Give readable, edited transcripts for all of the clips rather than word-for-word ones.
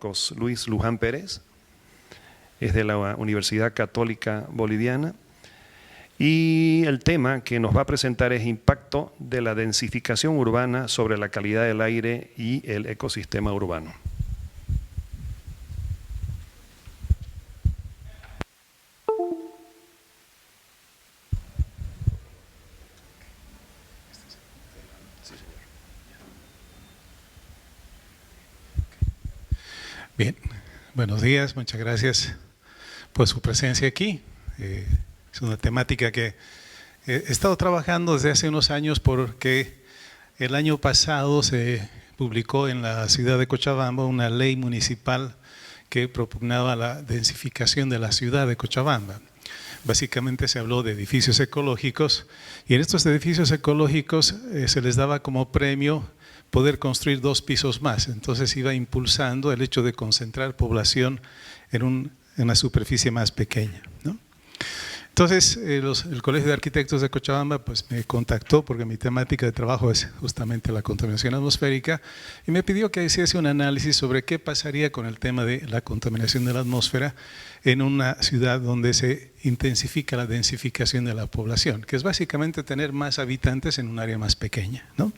Marcos Luis Luján Pérez, es de la Universidad Católica Boliviana, y el tema que nos va a presentar es impacto de la densificación urbana sobre la calidad del aire y el ecosistema urbano. Bien, buenos días, muchas gracias por su presencia aquí. Es una temática que he estado trabajando desde hace unos años porque el año pasado se publicó en la ciudad de Cochabamba una ley municipal que propugnaba la densificación de la ciudad de Cochabamba. Básicamente se habló de edificios ecológicos y en estos edificios ecológicos se les daba como premio poder construir 2 pisos más. Entonces iba impulsando el hecho de concentrar población en una superficie más pequeña, ¿no? Entonces el Colegio de Arquitectos de Cochabamba pues, me contactó porque mi temática de trabajo es justamente la contaminación atmosférica y me pidió que hiciese un análisis sobre qué pasaría con el tema de la contaminación de la atmósfera en una ciudad donde se intensifica la densificación de la población, que es básicamente tener más habitantes en un área más pequeña, ¿no?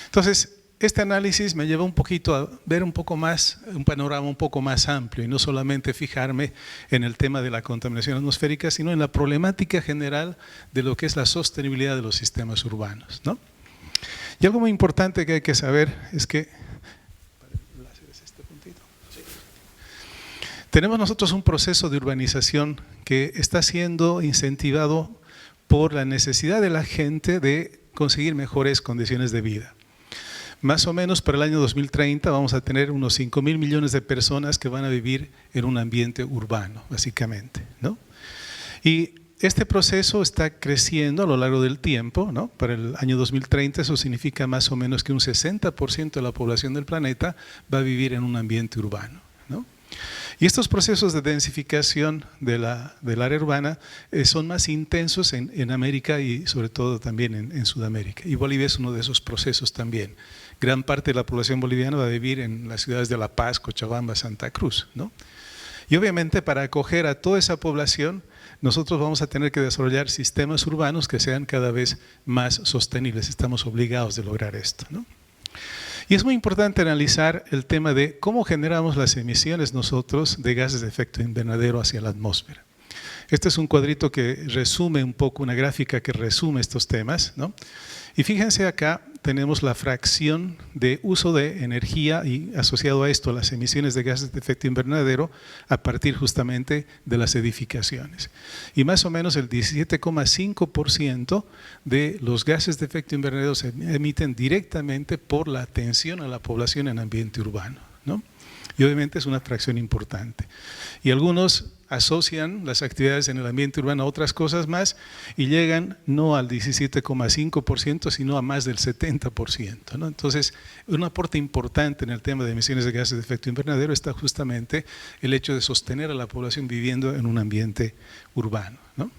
Entonces, este análisis me llevó un poquito a ver un poco más, un panorama un poco más amplio y no solamente fijarme en el tema de la contaminación atmosférica, sino en la problemática general de lo que es la sostenibilidad de los sistemas urbanos, ¿no? Y algo muy importante que hay que saber es que tenemos nosotros un proceso de urbanización que está siendo incentivado por la necesidad de la gente de conseguir mejores condiciones de vida. Más o menos para el año 2030 vamos a tener unos 5.000 millones de personas que van a vivir en un ambiente urbano, básicamente, ¿no? Y este proceso está creciendo a lo largo del tiempo, ¿no? Para el año 2030 eso significa más o menos que un 60% de la población del planeta va a vivir en un ambiente urbano, ¿no? Y estos procesos de densificación del área urbana son más intensos en América y sobre todo también en Sudamérica. Y Bolivia es uno de esos procesos también. Gran parte de la población boliviana va a vivir en las ciudades de La Paz, Cochabamba, Santa Cruz, ¿no? Y obviamente para acoger a toda esa población, nosotros vamos a tener que desarrollar sistemas urbanos que sean cada vez más sostenibles. Estamos obligados de lograr esto, ¿no? Y es muy importante analizar el tema de cómo generamos las emisiones nosotros de gases de efecto invernadero hacia la atmósfera. Este es un cuadrito que resume un poco, una gráfica que resume estos temas, ¿no? Y fíjense acá tenemos la fracción de uso de energía y asociado a esto las emisiones de gases de efecto invernadero a partir justamente de las edificaciones. Y más o menos el 17,5% de los gases de efecto invernadero se emiten directamente por la atención a la población en ambiente urbano, ¿no? Y obviamente es una fracción importante. Y algunos asocian las actividades en el ambiente urbano a otras cosas más y llegan no al 17,5% sino a más del 70%, ¿no? Entonces, un aporte importante en el tema de emisiones de gases de efecto invernadero está justamente el hecho de sostener a la población viviendo en un ambiente urbano, ¿no?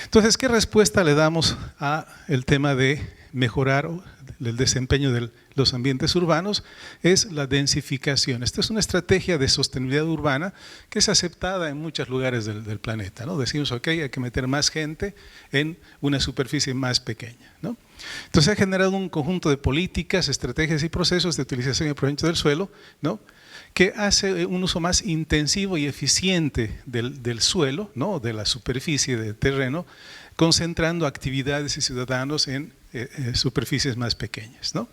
Entonces, ¿qué respuesta le damos al tema de mejorar el desempeño de los ambientes urbanos? Es la densificación. Esta es una estrategia de sostenibilidad urbana que es aceptada en muchos lugares del planeta, ¿no? Decimos, ok, hay que meter más gente en una superficie más pequeña, ¿no? Entonces ha generado un conjunto de políticas, estrategias y procesos de utilización y aprovechamiento del suelo, ¿no? Que hace un uso más intensivo y eficiente del suelo, ¿no? De la superficie del terreno, concentrando actividades y ciudadanos en superficies más pequeñas, ¿no?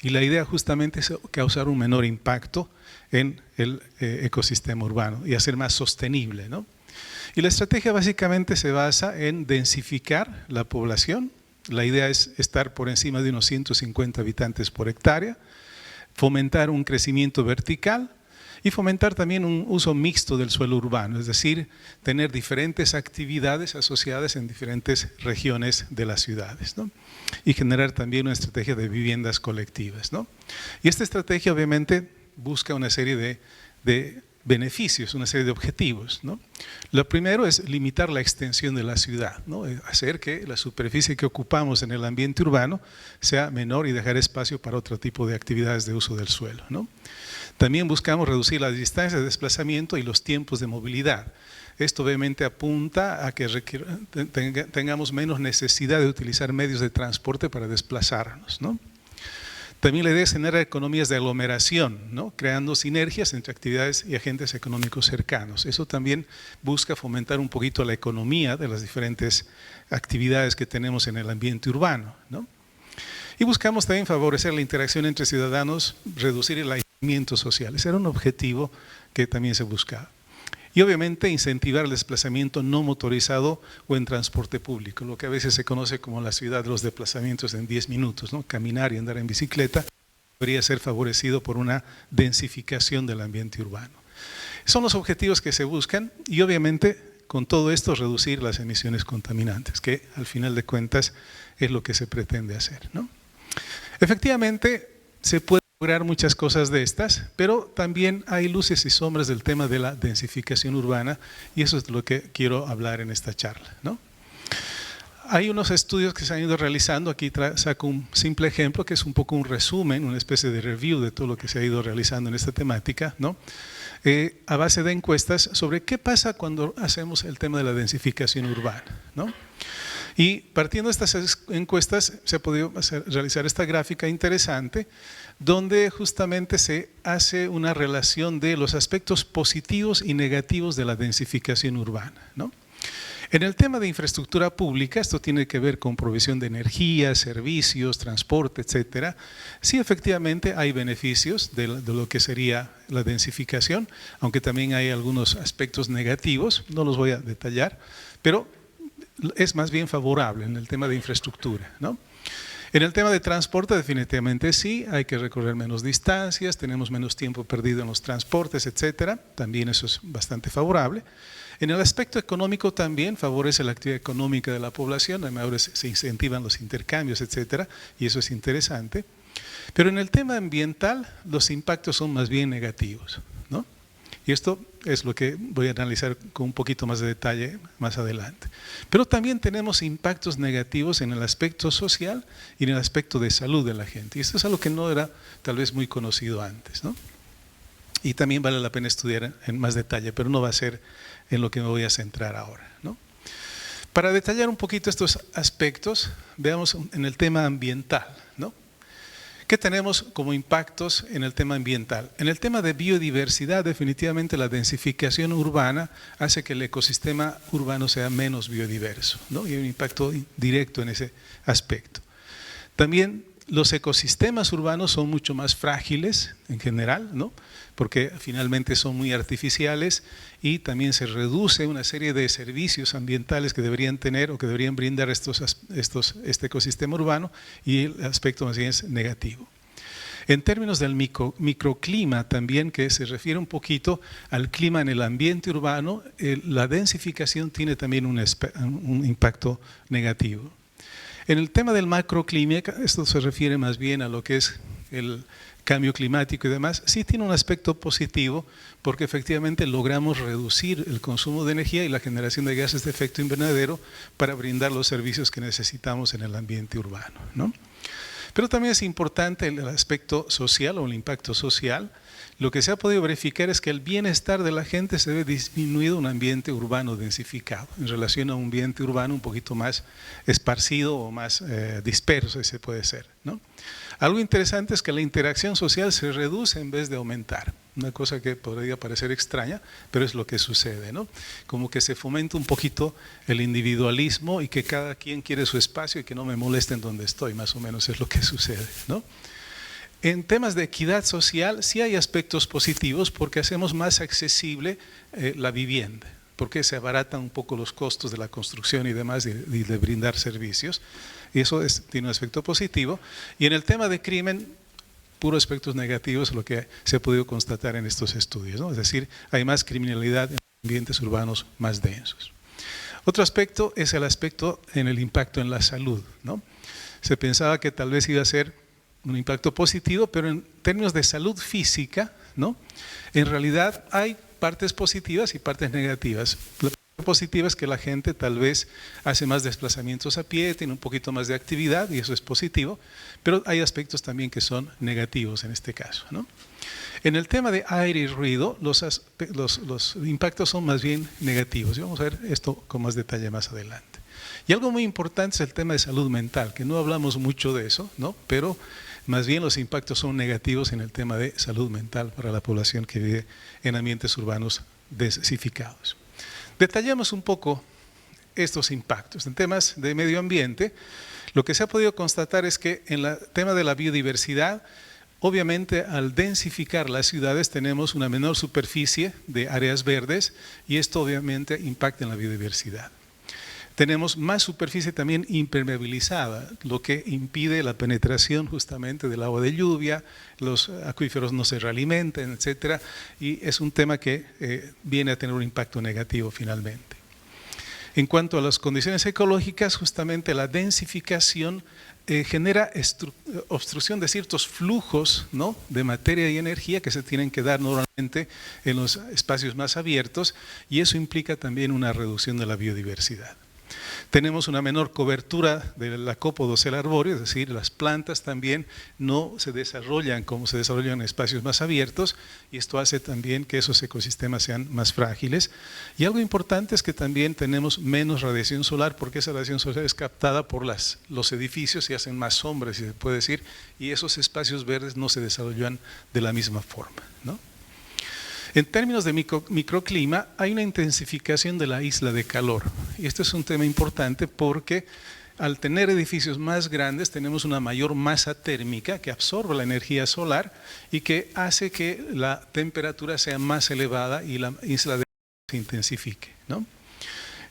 Y la idea justamente es causar un menor impacto en el ecosistema urbano y hacer más sostenible, ¿no? Y la estrategia básicamente se basa en densificar la población. La idea es estar por encima de unos 150 habitantes por hectárea, fomentar un crecimiento vertical y fomentar también un uso mixto del suelo urbano, es decir, tener diferentes actividades asociadas en diferentes regiones de las ciudades, ¿no? Y generar también una estrategia de viviendas colectivas, ¿no? Y esta estrategia obviamente busca una serie de beneficios, una serie de objetivos, ¿no? Lo primero es limitar la extensión de la ciudad, ¿no? Hacer que la superficie que ocupamos en el ambiente urbano sea menor y dejar espacio para otro tipo de actividades de uso del suelo, ¿no? También buscamos reducir las distancias de desplazamiento y los tiempos de movilidad. Esto obviamente apunta a que tengamos menos necesidad de utilizar medios de transporte para desplazarnos, ¿no? También la idea es generar economías de aglomeración, ¿no? Creando sinergias entre actividades y agentes económicos cercanos. Eso también busca fomentar un poquito la economía de las diferentes actividades que tenemos en el ambiente urbano, ¿no? Y buscamos también favorecer la interacción entre ciudadanos, reducir el aislamiento social. Ese era un objetivo que también se buscaba. Y obviamente incentivar el desplazamiento no motorizado o en transporte público, lo que a veces se conoce como la ciudad de los desplazamientos en 10 minutos, ¿no? Caminar y andar en bicicleta debería ser favorecido por una densificación del ambiente urbano. Son los objetivos que se buscan y obviamente con todo esto reducir las emisiones contaminantes, que al final de cuentas es lo que se pretende hacer, ¿no? Efectivamente, se puede lograr muchas cosas de estas, pero también hay luces y sombras del tema de la densificación urbana y eso es lo que quiero hablar en esta charla, ¿no? Hay unos estudios que se han ido realizando, aquí saco un simple ejemplo que es un poco un resumen, una especie de review de todo lo que se ha ido realizando en esta temática, ¿no? A base de encuestas sobre qué pasa cuando hacemos el tema de la densificación urbana, ¿no? Y partiendo de estas encuestas se ha podido realizar esta gráfica interesante donde justamente se hace una relación de los aspectos positivos y negativos de la densificación urbana, ¿no? En el tema de infraestructura pública, esto tiene que ver con provisión de energía, servicios, transporte, etcétera. Sí, efectivamente hay beneficios de lo que sería la densificación, aunque también hay algunos aspectos negativos, no los voy a detallar, pero es más bien favorable en el tema de infraestructura, ¿no? En el tema de transporte definitivamente sí, hay que recorrer menos distancias, tenemos menos tiempo perdido en los transportes, etcétera, también eso es bastante favorable. En el aspecto económico también favorece la actividad económica de la población, además se incentivan los intercambios, etcétera, y eso es interesante. Pero en el tema ambiental los impactos son más bien negativos, ¿no? Y esto es lo que voy a analizar con un poquito más de detalle más adelante. Pero también tenemos impactos negativos en el aspecto social y en el aspecto de salud de la gente. Y esto es algo que no era tal vez muy conocido antes, ¿no? Y también vale la pena estudiar en más detalle, pero no va a ser en lo que me voy a centrar ahora, ¿no? Para detallar un poquito estos aspectos, veamos en el tema ambiental, ¿no? ¿Qué tenemos como impactos en el tema ambiental? En el tema de biodiversidad, definitivamente la densificación urbana hace que el ecosistema urbano sea menos biodiverso, ¿no? Y hay un impacto directo en ese aspecto. También los ecosistemas urbanos son mucho más frágiles en general, ¿no? Porque finalmente son muy artificiales y también se reduce una serie de servicios ambientales que deberían tener o que deberían brindar este ecosistema urbano y el aspecto más bien es negativo. En términos del microclima también, que se refiere un poquito al clima en el ambiente urbano, la densificación tiene también un impacto negativo. En el tema del macroclima, esto se refiere más bien a lo que es el cambio climático y demás, sí tiene un aspecto positivo porque efectivamente logramos reducir el consumo de energía y la generación de gases de efecto invernadero para brindar los servicios que necesitamos en el ambiente urbano, ¿no? Pero también es importante el aspecto social o el impacto social. Lo que se ha podido verificar es que el bienestar de la gente se ve disminuido en un ambiente urbano densificado en relación a un ambiente urbano un poquito más esparcido o más disperso, ese puede ser, ¿no? Algo interesante es que la interacción social se reduce en vez de aumentar. Una cosa que podría parecer extraña, pero es lo que sucede, ¿no? Como que se fomenta un poquito el individualismo y que cada quien quiere su espacio y que no me molesten donde estoy, más o menos es lo que sucede, ¿no? En temas de equidad social sí hay aspectos positivos porque hacemos más accesible la vivienda, porque se abaratan un poco los costos de la construcción y demás y de brindar servicios. Y eso tiene un aspecto positivo. Y en el tema de crimen, puros aspectos negativos, lo que se ha podido constatar en estos estudios, ¿no? Es decir, hay más criminalidad en ambientes urbanos más densos. Otro aspecto es el aspecto en el impacto en la salud, ¿no? Se pensaba que tal vez iba a ser un impacto positivo, pero en términos de salud física, ¿no? En realidad hay partes positivas y partes negativas. La parte positiva es que la gente tal vez hace más desplazamientos a pie, tiene un poquito más de actividad y eso es positivo, pero hay aspectos también que son negativos en este caso, ¿no? En el tema de aire y ruido, los impactos son más bien negativos. Y vamos a ver esto con más detalle más adelante. Y algo muy importante es el tema de salud mental, que no hablamos mucho de eso, ¿no? Pero más bien los impactos son negativos en el tema de salud mental para la población que vive en ambientes urbanos densificados. Detallamos un poco estos impactos. En temas de medio ambiente, lo que se ha podido constatar es que en el tema de la biodiversidad, obviamente al densificar las ciudades tenemos una menor superficie de áreas verdes y esto obviamente impacta en la biodiversidad. Tenemos más superficie también impermeabilizada, lo que impide la penetración justamente del agua de lluvia, los acuíferos no se realimentan, etcétera, y es un tema que viene a tener un impacto negativo finalmente. En cuanto a las condiciones ecológicas, justamente la densificación genera obstrucción de ciertos flujos, ¿no?, de materia y energía que se tienen que dar normalmente en los espacios más abiertos y eso implica también una reducción de la biodiversidad. Tenemos una menor cobertura del acópodo arbóreo, es decir, las plantas también no se desarrollan como se desarrollan en espacios más abiertos y esto hace también que esos ecosistemas sean más frágiles. Y algo importante es que también tenemos menos radiación solar porque esa radiación solar es captada por los edificios y hacen más sombra, si se puede decir, y esos espacios verdes no se desarrollan de la misma forma, ¿no? En términos de microclima, hay una intensificación de la isla de calor. Y este es un tema importante porque al tener edificios más grandes tenemos una mayor masa térmica que absorbe la energía solar y que hace que la temperatura sea más elevada y la isla de calor se intensifique, ¿no?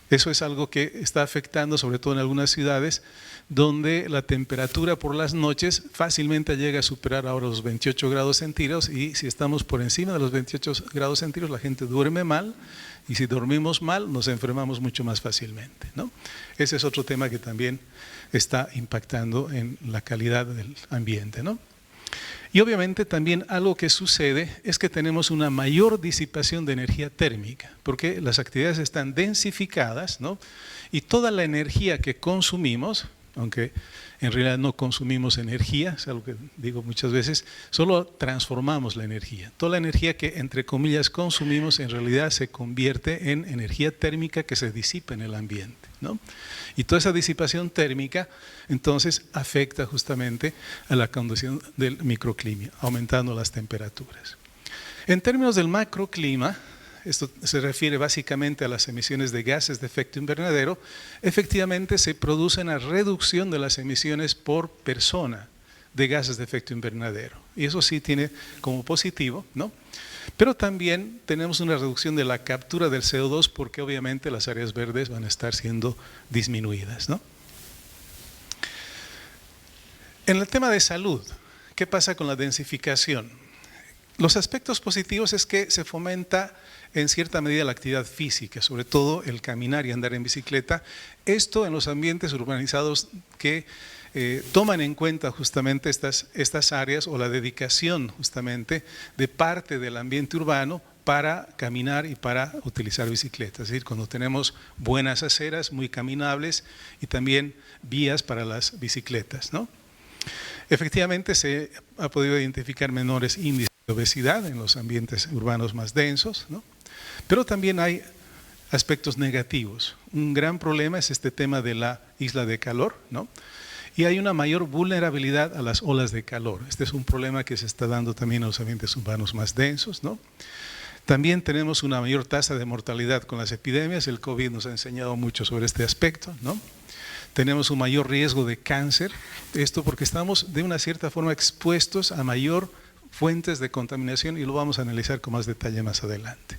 Eso es algo que está afectando sobre todo en algunas ciudades donde la temperatura por las noches fácilmente llega a superar ahora los 28 grados centígrados y si estamos por encima de los 28 grados centígrados la gente duerme mal y si dormimos mal nos enfermamos mucho más fácilmente, ¿no? Ese es otro tema que también está impactando en la calidad del ambiente, ¿no? Y obviamente también algo que sucede es que tenemos una mayor disipación de energía térmica, porque las actividades están densificadas, ¿no? Y toda la energía que consumimos, aunque en realidad no consumimos energía, es algo que digo muchas veces, solo transformamos la energía. Toda la energía que entre comillas consumimos en realidad se convierte en energía térmica que se disipa en el ambiente, ¿no? Y toda esa disipación térmica entonces afecta justamente a la condición del microclima, aumentando las temperaturas. En términos del macroclima, esto se refiere básicamente a las emisiones de gases de efecto invernadero, efectivamente se produce una reducción de las emisiones por persona de gases de efecto invernadero. Y eso sí tiene como positivo, ¿no? Pero también tenemos una reducción de la captura del CO2 porque obviamente las áreas verdes van a estar siendo disminuidas, ¿no? En el tema de salud, ¿qué pasa con la densificación? Los aspectos positivos es que se fomenta en cierta medida la actividad física, sobre todo el caminar y andar en bicicleta. Esto en los ambientes urbanizados que toman en cuenta justamente estas áreas o la dedicación justamente de parte del ambiente urbano para caminar y para utilizar bicicletas. Es decir, cuando tenemos buenas aceras muy caminables y también vías para las bicicletas, ¿no? Efectivamente se ha podido identificar menores índices de obesidad en los ambientes urbanos más densos, ¿no? Pero también hay aspectos negativos. Un gran problema es este tema de la isla de calor, ¿no? Y hay una mayor vulnerabilidad a las olas de calor. Este es un problema que se está dando también en los ambientes urbanos más densos, ¿no? También tenemos una mayor tasa de mortalidad con las epidemias. El COVID nos ha enseñado mucho sobre este aspecto, ¿no? Tenemos un mayor riesgo de cáncer. Esto porque estamos de una cierta forma expuestos a mayor fuentes de contaminación y lo vamos a analizar con más detalle más adelante.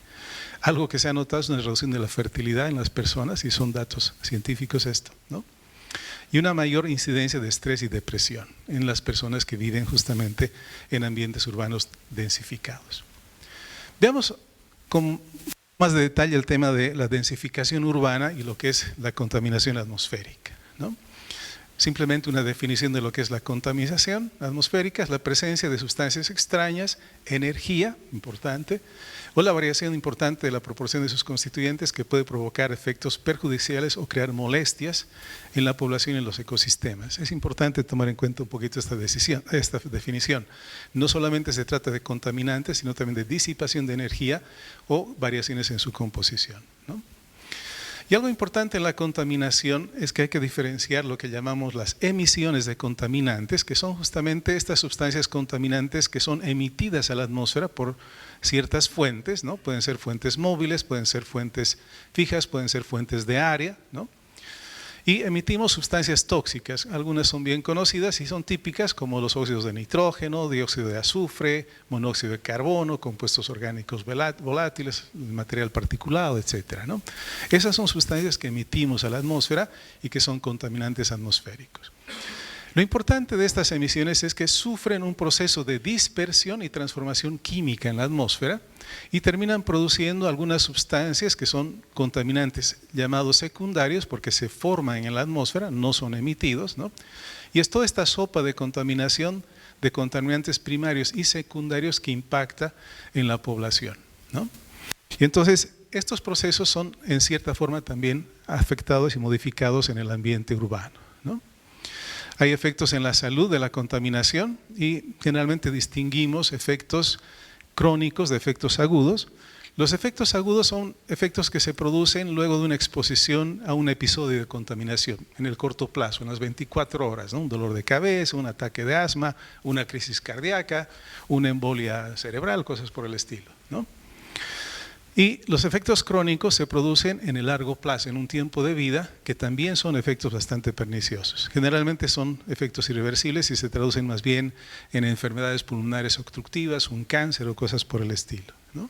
Algo que se ha notado es una reducción de la fertilidad en las personas y son datos científicos esto, ¿no? Y una mayor incidencia de estrés y depresión en las personas que viven justamente en ambientes urbanos densificados. Veamos con más de detalle el tema de la densificación urbana y lo que es la contaminación atmosférica, ¿no? Simplemente una definición de lo que es la contaminación atmosférica: es la presencia de sustancias extrañas, energía, importante, o la variación importante de la proporción de sus constituyentes que puede provocar efectos perjudiciales o crear molestias en la población y en los ecosistemas. Es importante tomar en cuenta un poquito esta definición. No solamente se trata de contaminantes, sino también de disipación de energía o variaciones en su composición, ¿no? Y algo importante en la contaminación es que hay que diferenciar lo que llamamos las emisiones de contaminantes, que son justamente estas sustancias contaminantes que son emitidas a la atmósfera por ciertas fuentes, ¿no? Pueden ser fuentes móviles, pueden ser fuentes fijas, pueden ser fuentes de área, ¿no? Y emitimos sustancias tóxicas. Algunas son bien conocidas y son típicas, como los óxidos de nitrógeno, dióxido de azufre, monóxido de carbono, compuestos orgánicos volátiles, material particulado, etcétera, ¿no? Esas son sustancias que emitimos a la atmósfera y que son contaminantes atmosféricos. Lo importante de estas emisiones es que sufren un proceso de dispersión y transformación química en la atmósfera y terminan produciendo algunas sustancias que son contaminantes llamados secundarios porque se forman en la atmósfera, no son emitidos, ¿no? Y es toda esta sopa de contaminación de contaminantes primarios y secundarios que impacta en la población, ¿no? Y entonces estos procesos son en cierta forma también afectados y modificados en el ambiente urbano, ¿no? Hay efectos en la salud de la contaminación y generalmente distinguimos efectos crónicos de efectos agudos. Los efectos agudos son efectos que se producen luego de una exposición a un episodio de contaminación en el corto plazo, en las 24 horas, ¿no? Un dolor de cabeza, un ataque de asma, una crisis cardíaca, una embolia cerebral, cosas por el estilo, ¿no? Y los efectos crónicos se producen en el largo plazo, en un tiempo de vida, que también son efectos bastante perniciosos. Generalmente son efectos irreversibles y se traducen más bien en enfermedades pulmonares obstructivas, un cáncer o cosas por el estilo, ¿no?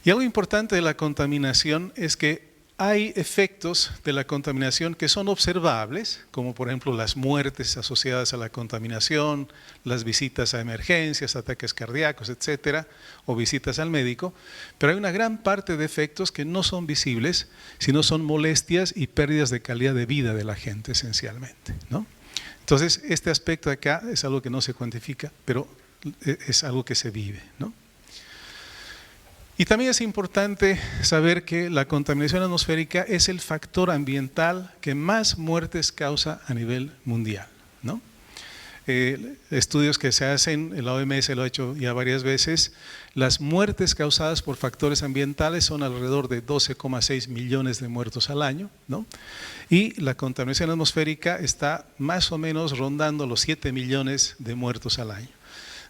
Y algo importante de la contaminación es que hay efectos de la contaminación que son observables, como por ejemplo las muertes asociadas a la contaminación, las visitas a emergencias, ataques cardíacos, etcétera, o visitas al médico, pero hay una gran parte de efectos que no son visibles, sino son molestias y pérdidas de calidad de vida de la gente esencialmente, ¿no? Entonces, este aspecto de acá es algo que no se cuantifica, pero es algo que se vive, ¿no? Y también es importante saber que la contaminación atmosférica es el factor ambiental que más muertes causa a nivel mundial, ¿no? Estudios que se hacen, la OMS lo ha hecho ya varias veces, las muertes causadas por factores ambientales son alrededor de 12,6 millones de muertos al año, ¿no? Y la contaminación atmosférica está más o menos rondando los 7 millones de muertos al año.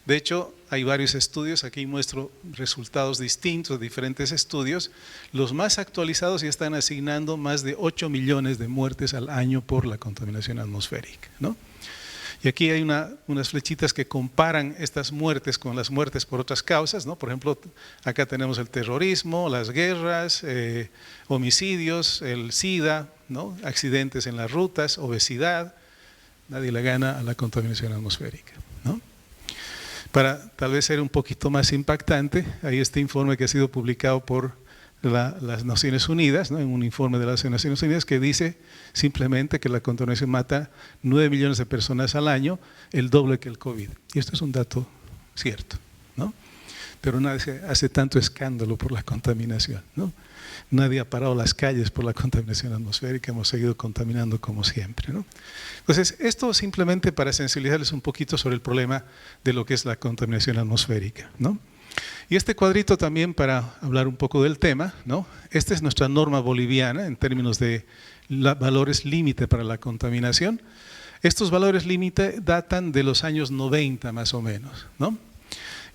De hecho, hay varios estudios, aquí muestro resultados distintos de diferentes estudios. Los más actualizados ya están asignando más de 8 millones de muertes al año por la contaminación atmosférica, ¿no? Y aquí hay unas flechitas que comparan estas muertes con las muertes por otras causas, ¿no? Por ejemplo, acá tenemos el terrorismo, las guerras, homicidios, el SIDA, ¿no? Accidentes en las rutas, obesidad. Nadie le gana a la contaminación atmosférica, ¿no? Para tal vez ser un poquito más impactante, hay este informe que ha sido publicado por las Naciones Unidas, ¿no? En un informe de las Naciones Unidas que dice simplemente que la contaminación mata 9 millones de personas al año, el doble que el COVID. Y esto es un dato cierto, ¿no? Pero nadie hace tanto escándalo por la contaminación, ¿no? Nadie ha parado las calles por la contaminación atmosférica, hemos seguido contaminando como siempre, ¿no? Entonces, esto simplemente para sensibilizarles un poquito sobre el problema de lo que es la contaminación atmosférica, ¿no? Y este cuadrito también para hablar un poco del tema, ¿no? Esta es nuestra norma boliviana en términos de valores límite para la contaminación. Estos valores límite datan de los años 90 más o menos, ¿no?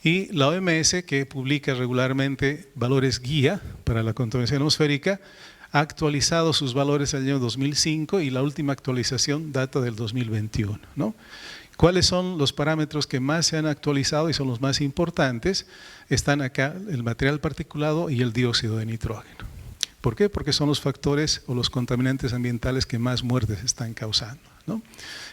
Y la OMS, que publica regularmente valores guía para la contaminación atmosférica, ha actualizado sus valores el año 2005 y la última actualización data del 2021, ¿no? ¿Cuáles son los parámetros que más se han actualizado y son los más importantes? Están acá el material particulado y el dióxido de nitrógeno. ¿Por qué? Porque son los factores o los contaminantes ambientales que más muertes están causando, ¿no?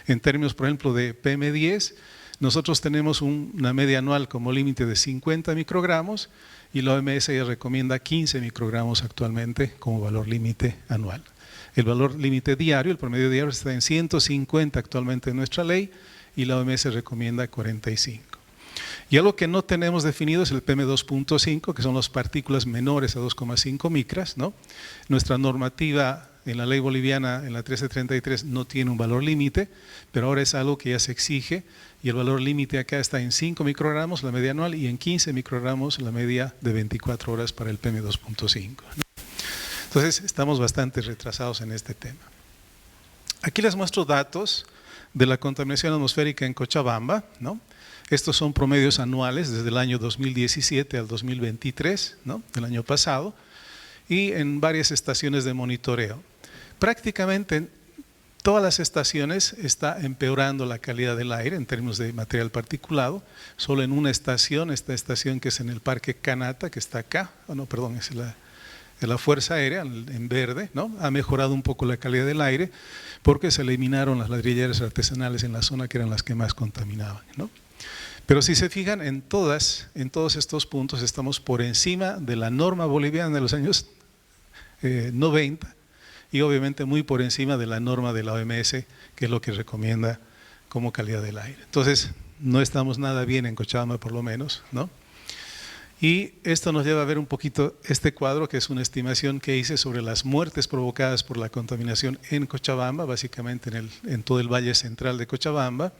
En términos, por ejemplo, de PM10, Nosotros tenemos una media anual como límite de 50 microgramos y la OMS ya recomienda 15 microgramos actualmente como valor límite anual. El valor límite diario, el promedio diario está en 150 actualmente en nuestra ley y la OMS recomienda 45. Y algo que no tenemos definido es el PM2.5, que son las partículas menores a 2,5 micras, ¿no? Nuestra normativa en la ley boliviana, en la 1333, no tiene un valor límite, pero ahora es algo que ya se exige y el valor límite acá está en 5 microgramos la media anual y en 15 microgramos la media de 24 horas para el PM2.5, ¿no? Entonces estamos bastante retrasados en este tema. Aquí les muestro datos de la contaminación atmosférica en Cochabamba, ¿no? Estos son promedios anuales desde el año 2017 al 2023, ¿no? El año pasado, y en varias estaciones de monitoreo. Prácticamente en todas las estaciones está empeorando la calidad del aire en términos de material particulado. Solo en una estación, esta estación que es en el Parque Canata, que está acá, es la Fuerza Aérea, en verde, ¿no? Ha mejorado un poco la calidad del aire porque se eliminaron las ladrilleras artesanales en la zona que eran las que más contaminaban, ¿no? Pero si se fijan, en todos estos puntos estamos por encima de la norma boliviana de los años 90 y obviamente muy por encima de la norma de la OMS, que es lo que recomienda como calidad del aire. Entonces, no estamos nada bien en Cochabamba por lo menos, ¿no? Y esto nos lleva a ver un poquito este cuadro, que es una estimación que hice sobre las muertes provocadas por la contaminación en Cochabamba, básicamente en todo el valle central de Cochabamba.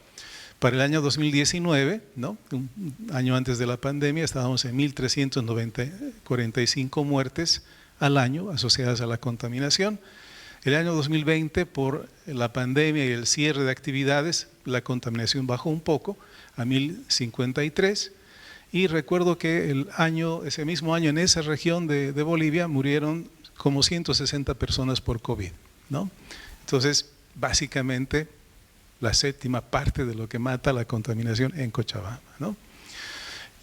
Para el año 2019, ¿no? Un año antes de la pandemia, estábamos en 1.345 muertes al año asociadas a la contaminación. El año 2020, por la pandemia y el cierre de actividades, la contaminación bajó un poco a 1.053. Y recuerdo que ese mismo año en esa región de Bolivia murieron como 160 personas por COVID, ¿no? Entonces, básicamente, la séptima parte de lo que mata la contaminación en Cochabamba, ¿no?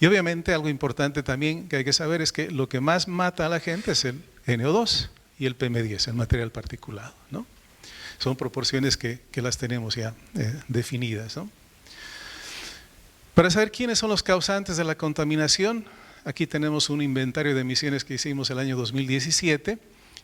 Y obviamente algo importante también que hay que saber es que lo que más mata a la gente es el NO2 y el PM10, el material particulado, ¿no? Son proporciones que las tenemos ya definidas, ¿no? Para saber quiénes son los causantes de la contaminación, aquí tenemos un inventario de emisiones que hicimos el año 2017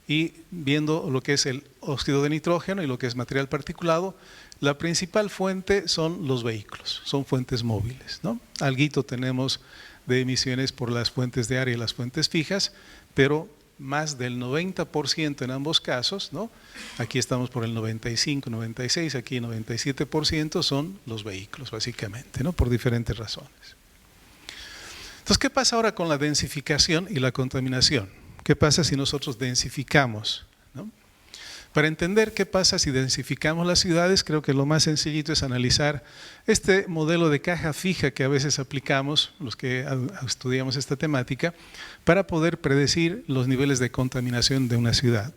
y viendo lo que es el óxido de nitrógeno y lo que es material particulado, la principal fuente son los vehículos, son fuentes móviles, ¿no? Alguito tenemos de emisiones por las fuentes de aire y las fuentes fijas, pero más del 90% en ambos casos, ¿no? Aquí estamos por el 95, 96, aquí 97% son los vehículos básicamente, ¿no? Por diferentes razones. Entonces, ¿qué pasa ahora con la densificación y la contaminación? ¿Qué pasa si nosotros densificamos, ¿no? Para entender qué pasa si densificamos las ciudades, creo que lo más sencillito es analizar este modelo de caja fija que a veces aplicamos, los que estudiamos esta temática, para poder predecir los niveles de contaminación de una ciudad.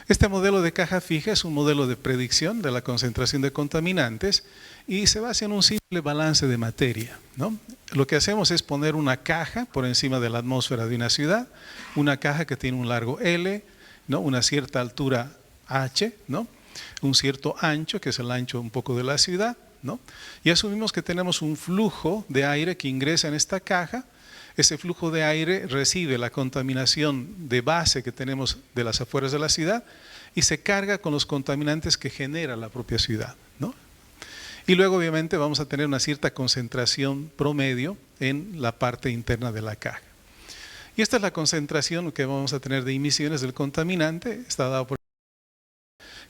Este modelo de caja fija es un modelo de predicción de la concentración de contaminantes y se basa en un simple balance de materia, ¿no? Lo que hacemos es poner una caja por encima de la atmósfera de una ciudad, una caja que tiene un largo L, ¿no? Una cierta altura H, ¿no? Un cierto ancho, que es el ancho un poco de la ciudad, ¿no? Y asumimos que tenemos un flujo de aire que ingresa en esta caja. Ese flujo de aire recibe la contaminación de base que tenemos de las afueras de la ciudad y se carga con los contaminantes que genera la propia ciudad, ¿no? Y luego obviamente vamos a tener una cierta concentración promedio en la parte interna de la caja. Y esta es la concentración que vamos a tener de emisiones del contaminante, está dado por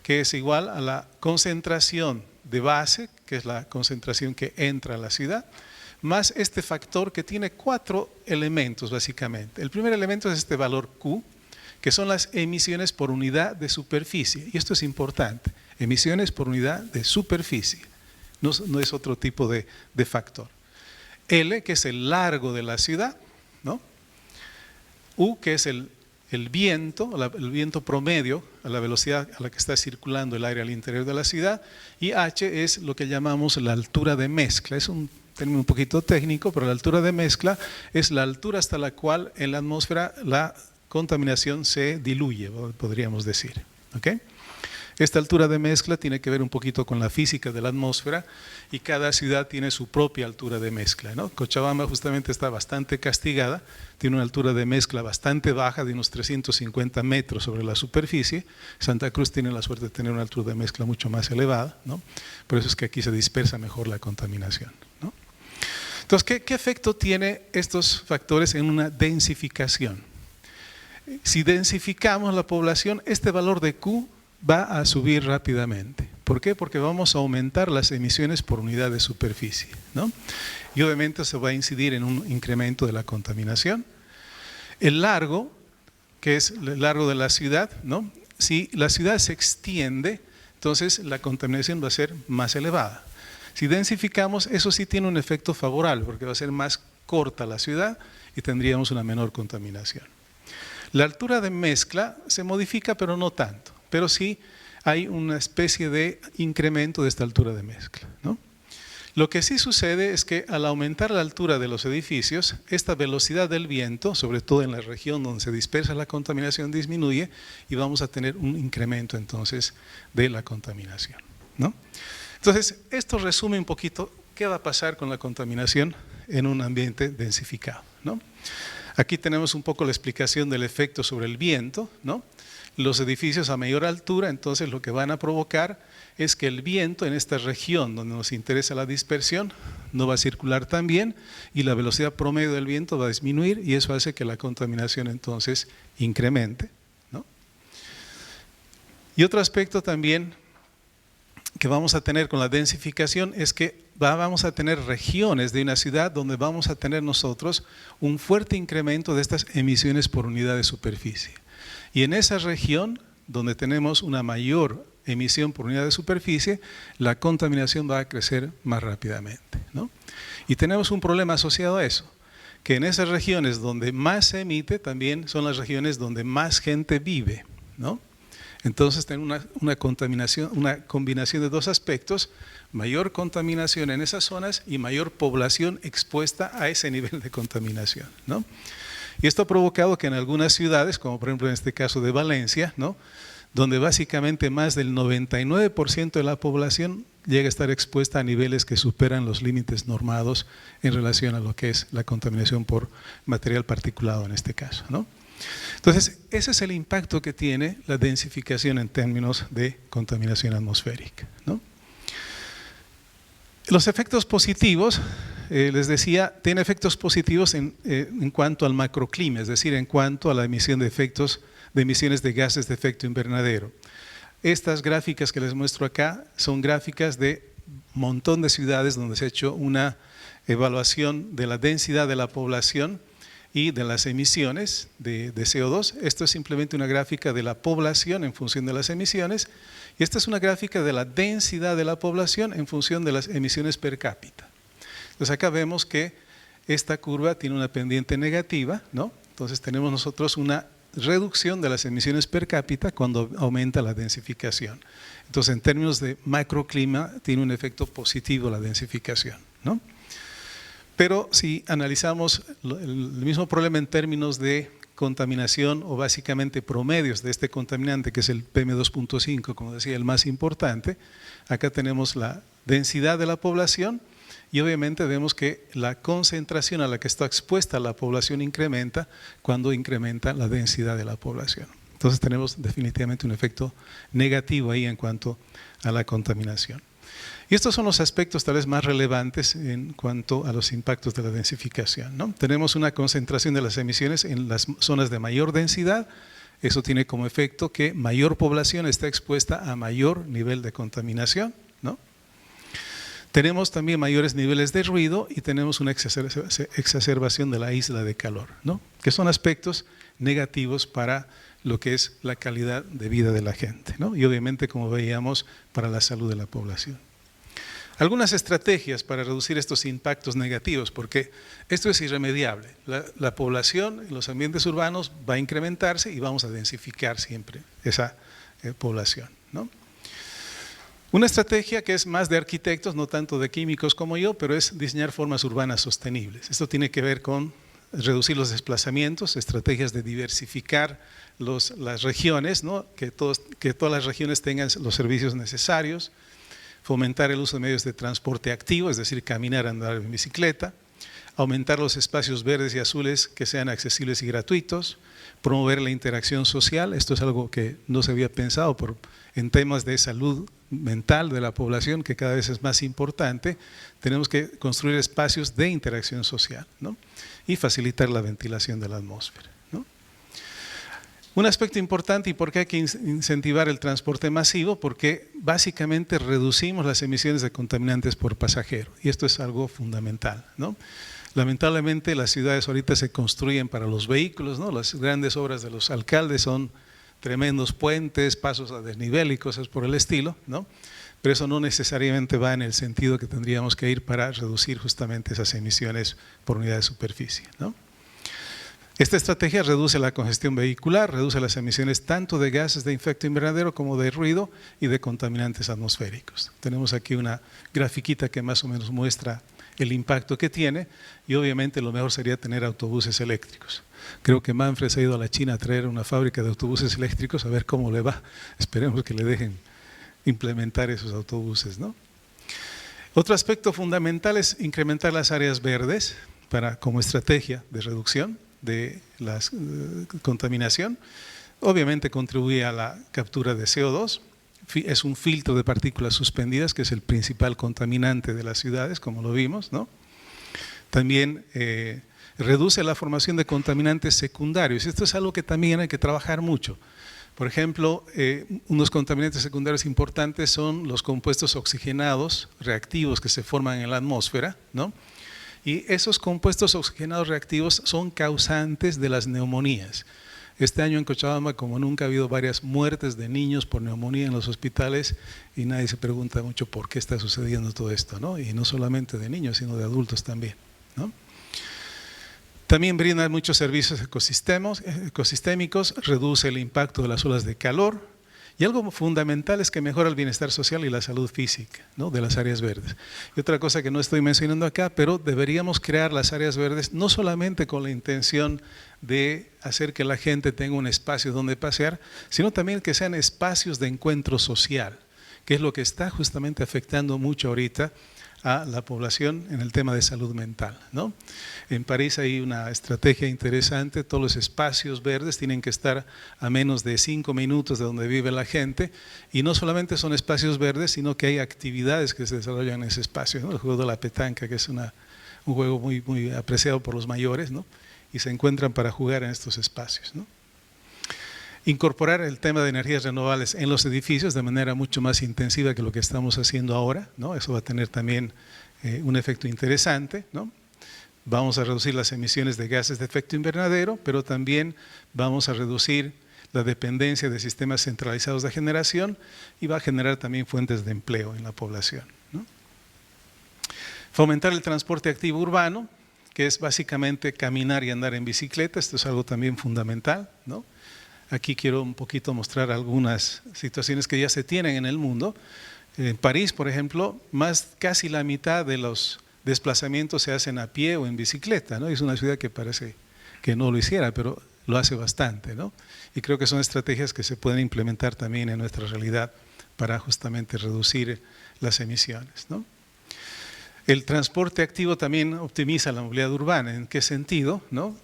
que es igual a la concentración de base, que es la concentración que entra a la ciudad, más este factor que tiene 4 elementos básicamente. El primer elemento es este valor Q, que son las emisiones por unidad de superficie. Y esto es importante, emisiones por unidad de superficie, no es otro tipo de factor. L, que es el largo de la ciudad, ¿no? U, que es el viento promedio a la velocidad a la que está circulando el aire al interior de la ciudad, y H es lo que llamamos la altura de mezcla. Es un término un poquito técnico, pero la altura de mezcla es la altura hasta la cual en la atmósfera la contaminación se diluye, podríamos decir, ¿okay? Esta altura de mezcla tiene que ver un poquito con la física de la atmósfera y cada ciudad tiene su propia altura de mezcla, ¿no? Cochabamba justamente está bastante castigada, tiene una altura de mezcla bastante baja de unos 350 metros sobre la superficie. Santa Cruz tiene la suerte de tener una altura de mezcla mucho más elevada, ¿no? Por eso es que aquí se dispersa mejor la contaminación, ¿no? Entonces, ¿qué efecto tienen estos factores en una densificación? Si densificamos la población, este valor de Q va a subir rápidamente. ¿Por qué? Porque vamos a aumentar las emisiones por unidad de superficie, ¿no? Y obviamente se va a incidir en un incremento de la contaminación. El largo, que es el largo de la ciudad, ¿no? Si la ciudad se extiende, entonces la contaminación va a ser más elevada. Si densificamos, eso sí tiene un efecto favorable, porque va a ser más corta la ciudad y tendríamos una menor contaminación. La altura de mezcla se modifica, pero no tanto. Pero sí hay una especie de incremento de esta altura de mezcla, ¿no? Lo que sí sucede es que al aumentar la altura de los edificios, esta velocidad del viento, sobre todo en la región donde se dispersa la contaminación, disminuye y vamos a tener un incremento entonces de la contaminación, ¿no? Entonces, esto resume un poquito qué va a pasar con la contaminación en un ambiente densificado, ¿no? Aquí tenemos un poco la explicación del efecto sobre el viento, ¿no? Los edificios a mayor altura, entonces lo que van a provocar es que el viento en esta región donde nos interesa la dispersión no va a circular tan bien y la velocidad promedio del viento va a disminuir y eso hace que la contaminación entonces incremente, ¿no? Y otro aspecto también que vamos a tener con la densificación es que vamos a tener regiones de una ciudad donde vamos a tener nosotros un fuerte incremento de estas emisiones por unidad de superficie. Y en esa región donde tenemos una mayor emisión por unidad de superficie, la contaminación va a crecer más rápidamente, ¿no? Y tenemos un problema asociado a eso, que en esas regiones donde más se emite también son las regiones donde más gente vive, ¿no? Entonces tenemos una contaminación, una combinación de dos aspectos, mayor contaminación en esas zonas y mayor población expuesta a ese nivel de contaminación, ¿no? Y esto ha provocado que en algunas ciudades, como por ejemplo en este caso de Valencia, ¿no? Donde básicamente más del 99% de la población llega a estar expuesta a niveles que superan los límites normados en relación a lo que es la contaminación por material particulado en este caso, ¿no? Entonces, ese es el impacto que tiene la densificación en términos de contaminación atmosférica, ¿no? Los efectos positivos, les decía, tiene efectos positivos en cuanto al macroclima, es decir, en cuanto a la emisión de emisiones de gases de efecto invernadero. Estas gráficas que les muestro acá son gráficas de un montón de ciudades donde se ha hecho una evaluación de la densidad de la población y de las emisiones de CO2. Esto es simplemente una gráfica de la población en función de las emisiones y esta es una gráfica de la densidad de la población en función de las emisiones per cápita. Entonces acá vemos que esta curva tiene una pendiente negativa, ¿no? Entonces tenemos nosotros una reducción de las emisiones per cápita cuando aumenta la densificación. Entonces en términos de macroclima tiene un efecto positivo la densificación, ¿no? Pero si analizamos el mismo problema en términos de contaminación o básicamente promedios de este contaminante que es el PM2.5, como decía, el más importante, acá tenemos la densidad de la población y obviamente vemos que la concentración a la que está expuesta la población incrementa cuando incrementa la densidad de la población. Entonces tenemos definitivamente un efecto negativo ahí en cuanto a la contaminación. Y estos son los aspectos tal vez más relevantes en cuanto a los impactos de la densificación, ¿no? Tenemos una concentración de las emisiones en las zonas de mayor densidad. Eso tiene como efecto que mayor población está expuesta a mayor nivel de contaminación, ¿no? Tenemos también mayores niveles de ruido y tenemos una exacerbación de la isla de calor, ¿no? Que son aspectos negativos para lo que es la calidad de vida de la gente, ¿no? Y obviamente, como veíamos, para la salud de la población. Algunas estrategias para reducir estos impactos negativos, porque esto es irremediable. La población en los ambientes urbanos va a incrementarse y vamos a densificar siempre esa población, ¿no? Una estrategia que es más de arquitectos, no tanto de químicos como yo, pero es diseñar formas urbanas sostenibles. Esto tiene que ver con reducir los desplazamientos, estrategias de diversificar las regiones, ¿no? que todas las regiones tengan los servicios necesarios, fomentar el uso de medios de transporte activo, es decir, caminar, andar en bicicleta, aumentar los espacios verdes y azules que sean accesibles y gratuitos, promover la interacción social, esto es algo que no se había pensado en temas de salud mental de la población, que cada vez es más importante. Tenemos que construir espacios de interacción social, ¿no? Y facilitar la ventilación de la atmósfera, ¿no? Un aspecto importante y por qué hay que incentivar el transporte masivo, porque básicamente reducimos las emisiones de contaminantes por pasajero, y esto es algo fundamental, ¿no? Lamentablemente las ciudades ahorita se construyen para los vehículos, ¿no? Las grandes obras de los alcaldes son tremendos puentes, pasos a desnivel y cosas por el estilo, ¿no? Pero eso no necesariamente va en el sentido que tendríamos que ir para reducir justamente esas emisiones por unidad de superficie, ¿no? Esta estrategia reduce la congestión vehicular, reduce las emisiones tanto de gases de efecto invernadero como de ruido y de contaminantes atmosféricos. Tenemos aquí una grafiquita que más o menos muestra el impacto que tiene, y obviamente lo mejor sería tener autobuses eléctricos. Creo que Manfred se ha ido a la China a traer una fábrica de autobuses eléctricos, a ver cómo le va. Esperemos que le dejen implementar esos autobuses, ¿no? Otro aspecto fundamental es incrementar las áreas verdes como estrategia de reducción de la contaminación. Obviamente contribuye a la captura de CO2, es un filtro de partículas suspendidas que es el principal contaminante de las ciudades, como lo vimos, ¿no? También reduce la formación de contaminantes secundarios. Esto es algo que también hay que trabajar mucho. Por ejemplo, unos contaminantes secundarios importantes son los compuestos oxigenados reactivos que se forman en la atmósfera, ¿no? Y esos compuestos oxigenados reactivos son causantes de las neumonías. Este año en Cochabamba, como nunca, ha habido varias muertes de niños por neumonía en los hospitales y nadie se pregunta mucho por qué está sucediendo todo esto, ¿no? Y no solamente de niños, sino de adultos también, ¿no? También brinda muchos servicios ecosistémicos, reduce el impacto de las olas de calor, y algo fundamental es que mejora el bienestar social y la salud física, ¿no? De las áreas verdes. Y otra cosa que no estoy mencionando acá, pero deberíamos crear las áreas verdes no solamente con la intención de hacer que la gente tenga un espacio donde pasear, sino también que sean espacios de encuentro social, que es lo que está justamente afectando mucho ahorita a la población en el tema de salud mental, ¿no? En París hay una estrategia interesante, todos los espacios verdes tienen que estar a menos de 5 minutos de donde vive la gente, y no solamente son espacios verdes, sino que hay actividades que se desarrollan en ese espacio, ¿no? El juego de la petanca, que es un juego muy, muy apreciado por los mayores, ¿no? Y se encuentran para jugar en estos espacios, ¿no? Incorporar el tema de energías renovables en los edificios de manera mucho más intensiva que lo que estamos haciendo ahora, ¿no? Eso va a tener también un efecto interesante, ¿no? Vamos a reducir las emisiones de gases de efecto invernadero, pero también vamos a reducir la dependencia de sistemas centralizados de generación y va a generar también fuentes de empleo en la población, ¿no? Fomentar el transporte activo urbano, que es básicamente caminar y andar en bicicleta. Esto es algo también fundamental, ¿no? Aquí quiero un poquito mostrar algunas situaciones que ya se tienen en el mundo. En París, por ejemplo, casi la mitad de los desplazamientos se hacen a pie o en bicicleta, ¿no? Es una ciudad que parece que no lo hiciera, pero lo hace bastante, ¿no? Y creo que son estrategias que se pueden implementar también en nuestra realidad para justamente reducir las emisiones, ¿no? El transporte activo también optimiza la movilidad urbana. ¿En qué sentido? ¿No?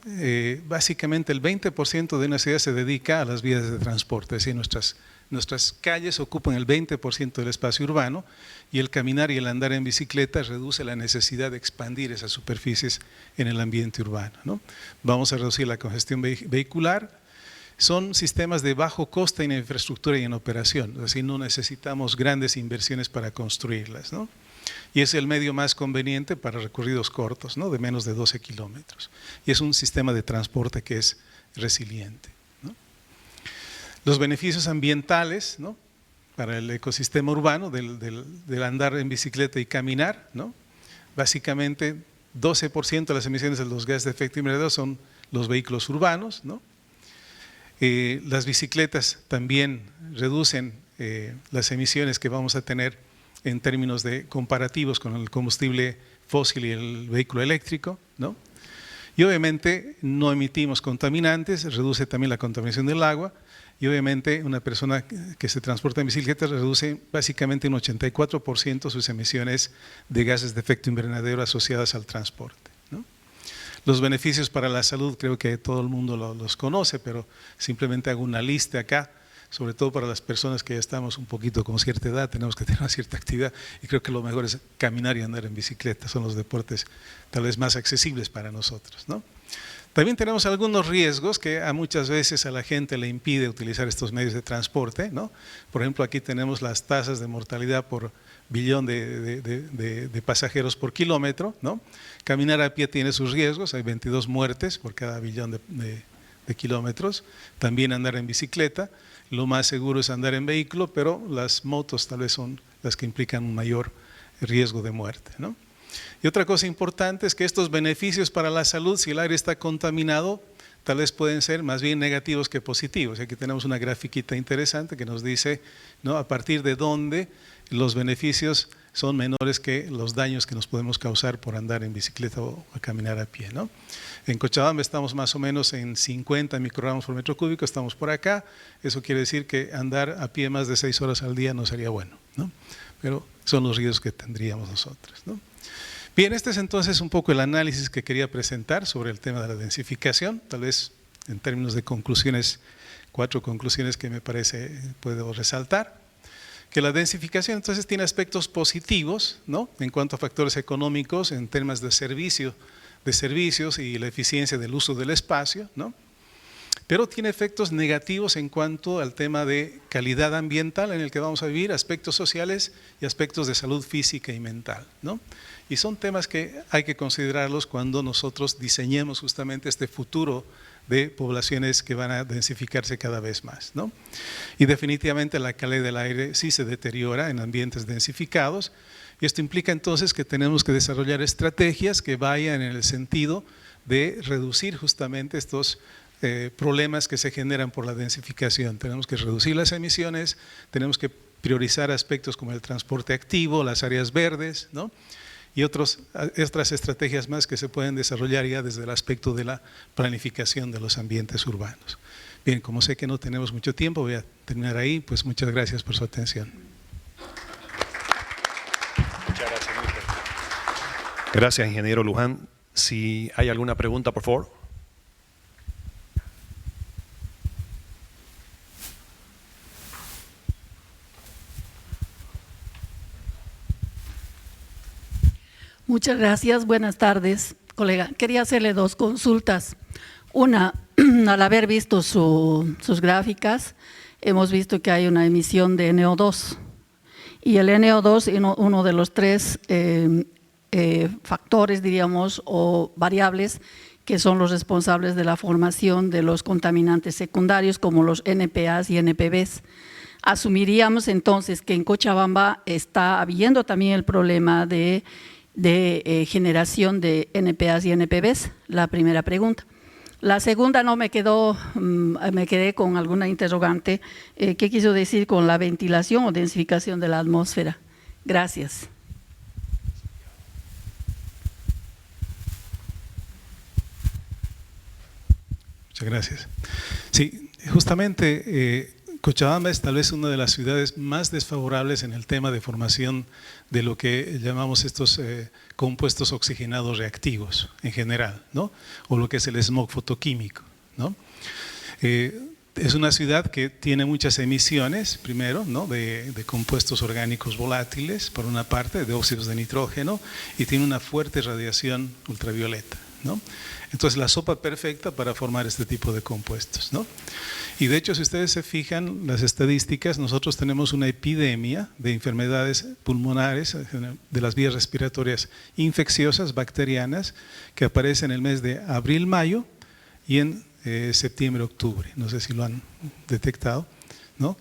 Básicamente el 20% de una ciudad se dedica a las vías de transporte, es decir, nuestras calles ocupan el 20% del espacio urbano, y el caminar y el andar en bicicleta reduce la necesidad de expandir esas superficies en el ambiente urbano, ¿no? Vamos a reducir la congestión vehicular. Son sistemas de bajo coste en infraestructura y en operación, es decir, no necesitamos grandes inversiones para construirlas, ¿no? Y es el medio más conveniente para recorridos cortos, ¿no? De menos de 12 kilómetros. Y es un sistema de transporte que es resiliente, ¿no? Los beneficios ambientales, ¿no? Para el ecosistema urbano del andar en bicicleta y caminar, ¿no? Básicamente 12% de las emisiones de los gases de efecto invernadero son los vehículos urbanos, ¿no? Las bicicletas también reducen las emisiones que vamos a tener en términos de comparativos con el combustible fósil y el vehículo eléctrico, ¿no? Y obviamente no emitimos contaminantes, reduce también la contaminación del agua. Y obviamente una persona que se transporta en bicicleta reduce básicamente un 84% sus emisiones de gases de efecto invernadero asociadas al transporte, ¿no? Los beneficios para la salud creo que todo el mundo los conoce, pero simplemente hago una lista acá, sobre todo para las personas que ya estamos un poquito con cierta edad, tenemos que tener una cierta actividad y creo que lo mejor es caminar y andar en bicicleta, son los deportes tal vez más accesibles para nosotros, ¿no? También tenemos algunos riesgos que a muchas veces a la gente le impide utilizar estos medios de transporte, ¿no? Por ejemplo, aquí tenemos las tasas de mortalidad por billón de pasajeros por kilómetro, ¿no? Caminar a pie tiene sus riesgos, hay 22 muertes por cada billón de kilómetros. También andar en bicicleta, lo más seguro es andar en vehículo, pero las motos tal vez son las que implican un mayor riesgo de muerte, ¿no? Y otra cosa importante es que estos beneficios para la salud, si el aire está contaminado, tal vez pueden ser más bien negativos que positivos. Aquí tenemos una grafiquita interesante que nos dice, ¿no?, a partir de dónde los beneficios son menores que los daños que nos podemos causar por andar en bicicleta o caminar a pie, ¿no? En Cochabamba estamos más o menos en 50 microgramos por metro cúbico, estamos por acá. Eso quiere decir que andar a pie más de 6 horas al día no sería bueno, ¿no? Pero son los riesgos que tendríamos nosotros, ¿no? Bien, este es entonces un poco el análisis que quería presentar sobre el tema de la densificación, tal vez en términos de conclusiones, 4 conclusiones que me parece puedo resaltar. Que la densificación entonces tiene aspectos positivos, ¿no?, en cuanto a factores económicos, en temas de servicios y la eficiencia del uso del espacio, ¿no? Pero tiene efectos negativos en cuanto al tema de calidad ambiental en el que vamos a vivir, aspectos sociales y aspectos de salud física y mental, ¿no? Y son temas que hay que considerarlos cuando nosotros diseñemos justamente este futuro de poblaciones que van a densificarse cada vez más, ¿no? Y definitivamente la calidad del aire sí se deteriora en ambientes densificados, y esto implica entonces que tenemos que desarrollar estrategias que vayan en el sentido de reducir justamente estos problemas que se generan por la densificación. Tenemos que reducir las emisiones, tenemos que priorizar aspectos como el transporte activo, las áreas verdes, ¿no?, y otras estrategias más que se pueden desarrollar ya desde el aspecto de la planificación de los ambientes urbanos. Bien, como sé que no tenemos mucho tiempo, voy a terminar ahí, pues muchas gracias por su atención. Muchas gracias, Milton. Gracias, ingeniero Luján. Si hay alguna pregunta, por favor. Muchas gracias, buenas tardes, colega. Quería hacerle 2 consultas. Una, al haber visto sus gráficas, hemos visto que hay una emisión de NO2 y el NO2 uno de los 3 factores, diríamos, o variables que son los responsables de la formación de los contaminantes secundarios como los NPAs y NPBs. Asumiríamos entonces que en Cochabamba está habiendo también el problema de generación de NPAs y NPBs, la primera pregunta. La segunda no me quedó, me quedé con alguna interrogante. ¿Qué quiso decir con la ventilación o densificación de la atmósfera? Gracias. Muchas gracias. Sí, justamente Cochabamba es tal vez una de las ciudades más desfavorables en el tema de formación de lo que llamamos estos compuestos oxigenados reactivos en general, ¿no?, o lo que es el smog fotoquímico, ¿no? Es una ciudad que tiene muchas emisiones, primero, ¿no?, de compuestos orgánicos volátiles, por una parte, de óxidos de nitrógeno, y tiene una fuerte radiación ultravioleta, ¿no? Entonces, la sopa perfecta para formar este tipo de compuestos, ¿no? Y de hecho, si ustedes se fijan las estadísticas, nosotros tenemos una epidemia de enfermedades pulmonares, de las vías respiratorias infecciosas, bacterianas, que aparece en el mes de abril-mayo y en septiembre-octubre. No sé si lo han detectado, ¿no?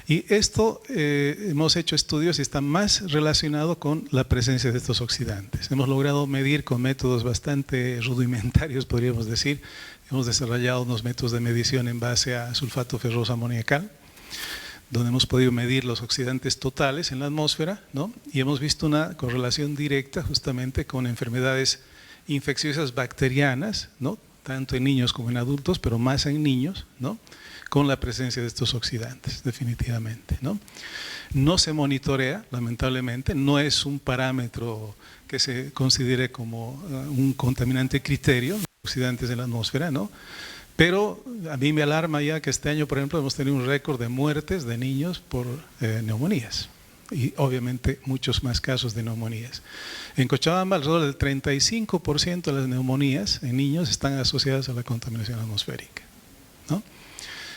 Y esto, hemos hecho estudios y está más relacionado con la presencia de estos oxidantes. Hemos logrado medir con métodos bastante rudimentarios, podríamos decir. Hemos desarrollado unos métodos de medición en base a sulfato ferroso amoniacal, donde hemos podido medir los oxidantes totales en la atmósfera, ¿no? Y hemos visto una correlación directa justamente con enfermedades infecciosas bacterianas, ¿no? Tanto en niños como en adultos, pero más en niños, ¿no? Con la presencia de estos oxidantes, definitivamente, ¿no? No se monitorea, lamentablemente, no es un parámetro que se considere como un contaminante criterio, los oxidantes en la atmósfera, ¿no? Pero a mí me alarma ya que este año, por ejemplo, hemos tenido un récord de muertes de niños por neumonías. Y obviamente muchos más casos de neumonías. En Cochabamba alrededor del 35% de las neumonías en niños están asociadas a la contaminación atmosférica, ¿no?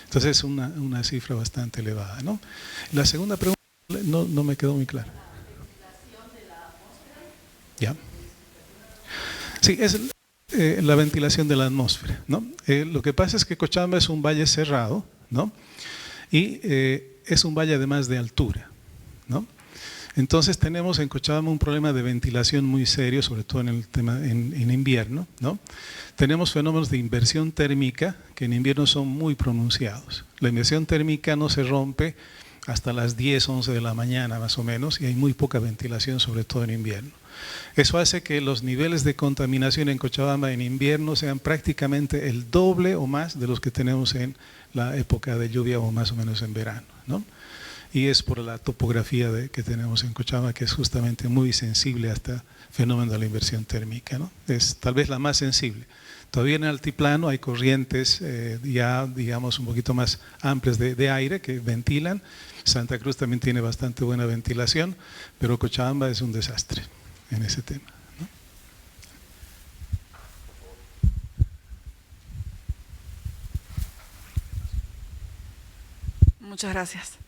Entonces es una cifra bastante elevada, ¿no? La segunda pregunta no me quedó muy clara. ¿Ya? Sí, es la ventilación de la atmósfera, ¿no? Lo que pasa es que Cochabamba es un valle cerrado, ¿no? Y es un valle además de altura, ¿no? Entonces tenemos en Cochabamba un problema de ventilación muy serio, sobre todo en el tema en invierno, ¿no? Tenemos fenómenos de inversión térmica que en invierno son muy pronunciados. La inversión térmica no se rompe hasta las 10, 11 de la mañana más o menos, y hay muy poca ventilación, sobre todo en invierno. Eso hace que los niveles de contaminación en Cochabamba en invierno sean prácticamente el doble o más de los que tenemos en la época de lluvia o más o menos en verano, ¿no? Y es por la topografía que tenemos en Cochabamba, que es justamente muy sensible a este fenómeno de la inversión térmica, ¿no? Es tal vez la más sensible. Todavía en el altiplano hay corrientes ya, digamos, un poquito más amplias de aire que ventilan. Santa Cruz también tiene bastante buena ventilación, pero Cochabamba es un desastre en ese tema, ¿no? Muchas gracias.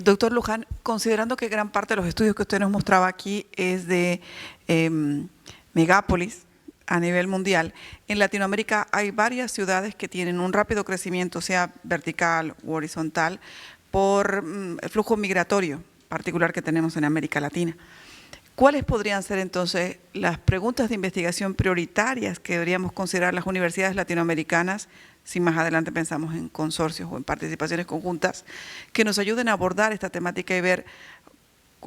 Doctor Luján, considerando que gran parte de los estudios que usted nos mostraba aquí es de megápolis a nivel mundial, en Latinoamérica hay varias ciudades que tienen un rápido crecimiento, sea vertical u horizontal, por el flujo migratorio particular que tenemos en América Latina. ¿Cuáles podrían ser entonces las preguntas de investigación prioritarias que deberíamos considerar las universidades latinoamericanas, si más adelante pensamos en consorcios o en participaciones conjuntas, que nos ayuden a abordar esta temática y ver,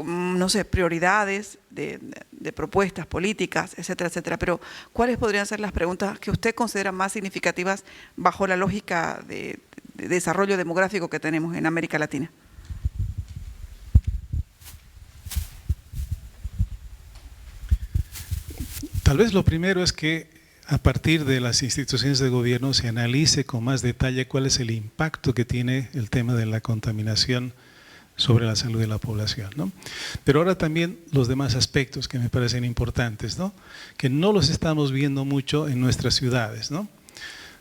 no sé, prioridades de propuestas políticas, etcétera, etcétera? Pero ¿cuáles podrían ser las preguntas que usted considera más significativas bajo la lógica de desarrollo demográfico que tenemos en América Latina? Tal vez lo primero es que a partir de las instituciones de gobierno se analice con más detalle cuál es el impacto que tiene el tema de la contaminación sobre la salud de la población, ¿no? Pero ahora también los demás aspectos que me parecen importantes, ¿no? Que no los estamos viendo mucho en nuestras ciudades, ¿no?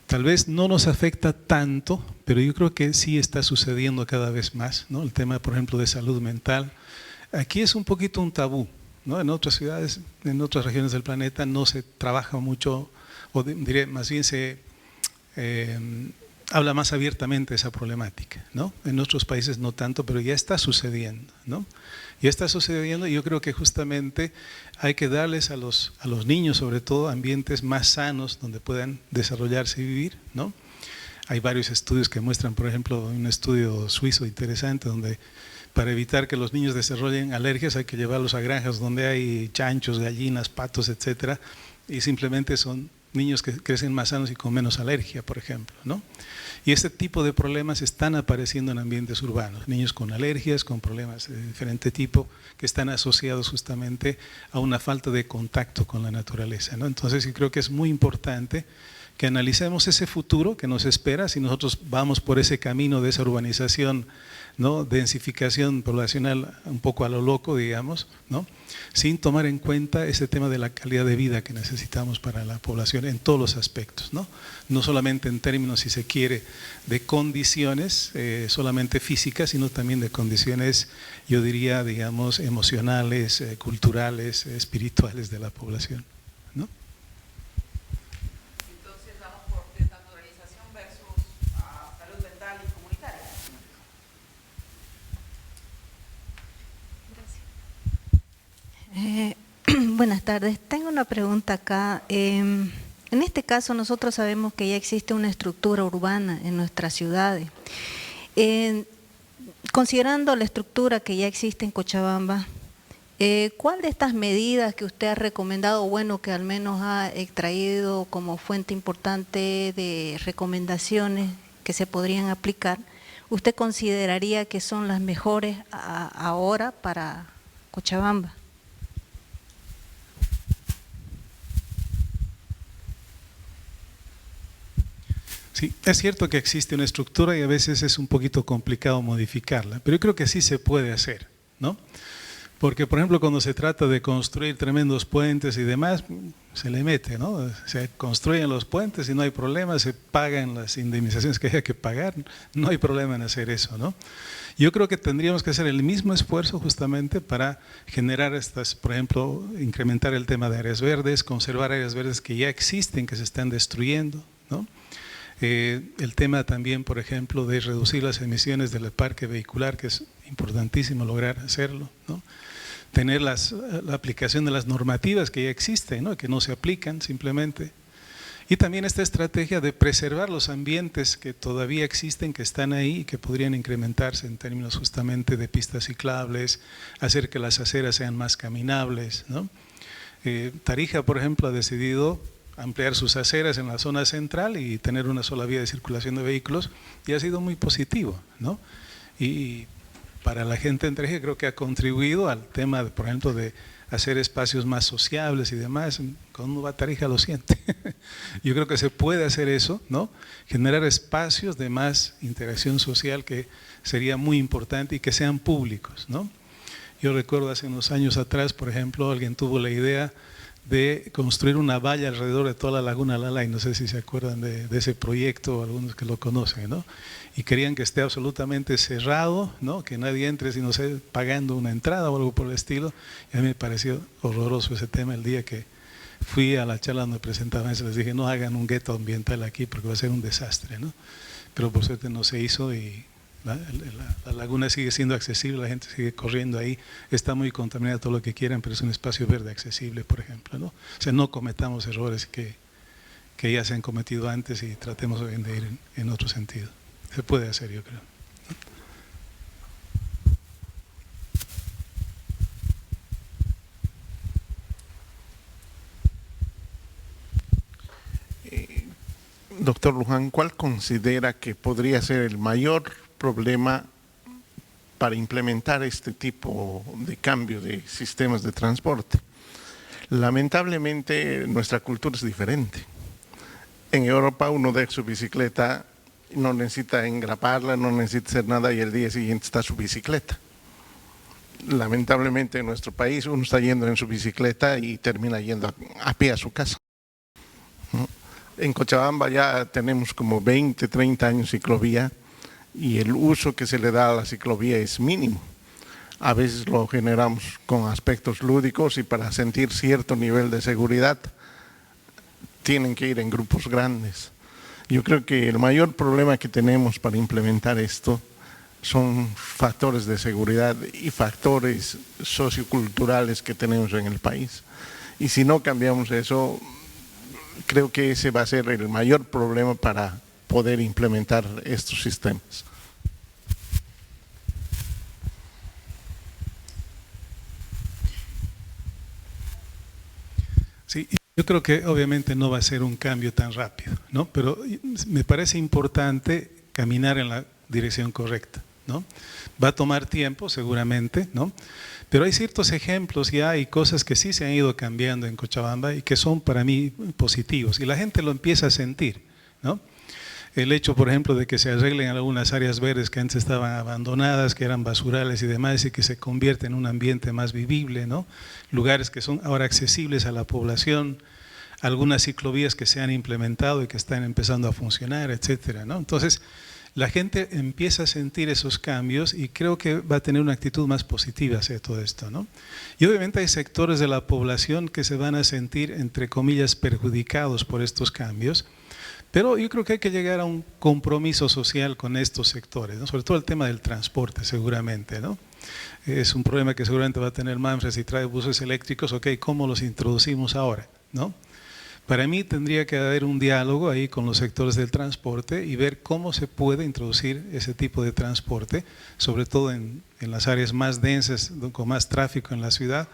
Tal vez no nos afecta tanto, pero yo creo que sí está sucediendo cada vez más, ¿no? El tema, por ejemplo, de salud mental. Aquí es un poquito un tabú, ¿no? En otras ciudades, en otras regiones del planeta no se trabaja mucho, o diré, más bien se habla más abiertamente de esa problemática, ¿no? En otros países no tanto, pero ya está sucediendo, ¿no? Ya está sucediendo y yo creo que justamente hay que darles a los niños, sobre todo, ambientes más sanos donde puedan desarrollarse y vivir, ¿no? Hay varios estudios que muestran, por ejemplo, un estudio suizo interesante donde para evitar que los niños desarrollen alergias hay que llevarlos a granjas donde hay chanchos, gallinas, patos, etcétera, y simplemente son niños que crecen más sanos y con menos alergia, por ejemplo, ¿no? Y este tipo de problemas están apareciendo en ambientes urbanos, niños con alergias, con problemas de diferente tipo, que están asociados justamente a una falta de contacto con la naturaleza, ¿no? Entonces yo creo que es muy importante que analicemos ese futuro que nos espera si nosotros vamos por ese camino de esa urbanización, ¿no? Densificación poblacional un poco a lo loco, digamos, ¿no? Sin tomar en cuenta ese tema de la calidad de vida que necesitamos para la población en todos los aspectos, ¿no? No solamente en términos, si se quiere, de condiciones solamente físicas, sino también de condiciones, yo diría, digamos, emocionales, culturales, espirituales de la población, ¿no? Buenas tardes, tengo una pregunta acá. En este caso nosotros sabemos que ya existe una estructura urbana en nuestras ciudades. Considerando la estructura que ya existe en Cochabamba, ¿Cuál de estas medidas que usted ha recomendado, bueno, que al menos ha extraído como fuente importante de recomendaciones que se podrían aplicar, usted consideraría que son las mejores ahora para Cochabamba? Sí, es cierto que existe una estructura y a veces es un poquito complicado modificarla, pero yo creo que sí se puede hacer, ¿no? Porque, por ejemplo, cuando se trata de construir tremendos puentes y demás, se le mete, ¿no? Se construyen los puentes y no hay problema, se pagan las indemnizaciones que haya que pagar, no hay problema en hacer eso, ¿no? Yo creo que tendríamos que hacer el mismo esfuerzo justamente para generar estas, por ejemplo, incrementar el tema de áreas verdes, conservar áreas verdes que ya existen, que se están destruyendo, ¿no? El tema también, por ejemplo, de reducir las emisiones del parque vehicular, que es importantísimo lograr hacerlo, ¿no? Tener la aplicación de las normativas que ya existen, ¿no? Que no se aplican simplemente. Y también esta estrategia de preservar los ambientes que todavía existen, que están ahí y que podrían incrementarse en términos justamente de pistas ciclables, hacer que las aceras sean más caminables, ¿no? Tarija, por ejemplo, ha decidido ampliar sus aceras en la zona central y tener una sola vía de circulación de vehículos, y ha sido muy positivo, ¿no? Y para la gente en Tarija creo que ha contribuido al tema, por ejemplo, de hacer espacios más sociables y demás. Cuando uno va a Tarija lo siente. Yo creo que se puede hacer eso, ¿no? Generar espacios de más interacción social, que sería muy importante, y que sean públicos, ¿no? Yo recuerdo hace unos años atrás, por ejemplo, alguien tuvo la idea de construir una valla alrededor de toda la laguna Lalay, no sé si se acuerdan de ese proyecto, algunos que lo conocen, ¿no? Y querían que esté absolutamente cerrado, ¿no? Que nadie entre sino pagando una entrada o algo por el estilo. Y a mí me pareció horroroso ese tema. El día que fui a la charla donde presentaban eso, les dije, no hagan un gueto ambiental aquí porque va a ser un desastre, ¿no? Pero por suerte no se hizo y la laguna sigue siendo accesible, la gente sigue corriendo ahí, está muy contaminada, todo lo que quieran, pero es un espacio verde accesible, por ejemplo, ¿no? O sea, no cometamos errores que ya se han cometido antes y tratemos de ir en otro sentido. Se puede hacer, yo creo. Doctor Luján, ¿cuál considera que podría ser el mayor problema para implementar este tipo de cambio de sistemas de transporte? Lamentablemente nuestra cultura es diferente. En Europa uno deja su bicicleta, no necesita engraparla, no necesita hacer nada y el día siguiente está su bicicleta. Lamentablemente en nuestro país uno está yendo en su bicicleta y termina yendo a pie a su casa. En Cochabamba ya tenemos como 20, 30 años ciclovía y el uso que se le da a la ciclovía es mínimo. A veces lo generamos con aspectos lúdicos y para sentir cierto nivel de seguridad tienen que ir en grupos grandes. Yo creo que el mayor problema que tenemos para implementar esto son factores de seguridad y factores socioculturales que tenemos en el país. Y si no cambiamos eso, creo que ese va a ser el mayor problema para poder implementar estos sistemas. Sí, yo creo que obviamente no va a ser un cambio tan rápido, ¿no? Pero me parece importante caminar en la dirección correcta, ¿no? Va a tomar tiempo seguramente, ¿no? Pero hay ciertos ejemplos ya y cosas que sí se han ido cambiando en Cochabamba y que son para mí positivos y la gente lo empieza a sentir, ¿no? El hecho, por ejemplo, de que se arreglen algunas áreas verdes que antes estaban abandonadas, que eran basurales y demás, y que se convierte en un ambiente más vivible, ¿no? Lugares que son ahora accesibles a la población, algunas ciclovías que se han implementado y que están empezando a funcionar, etcétera, ¿no? Entonces, la gente empieza a sentir esos cambios y creo que va a tener una actitud más positiva hacia todo esto, ¿no? Y obviamente hay sectores de la población que se van a sentir, entre comillas, perjudicados por estos cambios, pero yo creo que hay que llegar a un compromiso social con estos sectores, ¿no? Sobre todo el tema del transporte, seguramente, ¿no? Es un problema que seguramente va a tener Manfred si trae buses eléctricos, ok, ¿cómo los introducimos ahora, ¿no? Para mí tendría que haber un diálogo ahí con los sectores del transporte y ver cómo se puede introducir ese tipo de transporte, sobre todo en las áreas más densas, con más tráfico en la ciudad,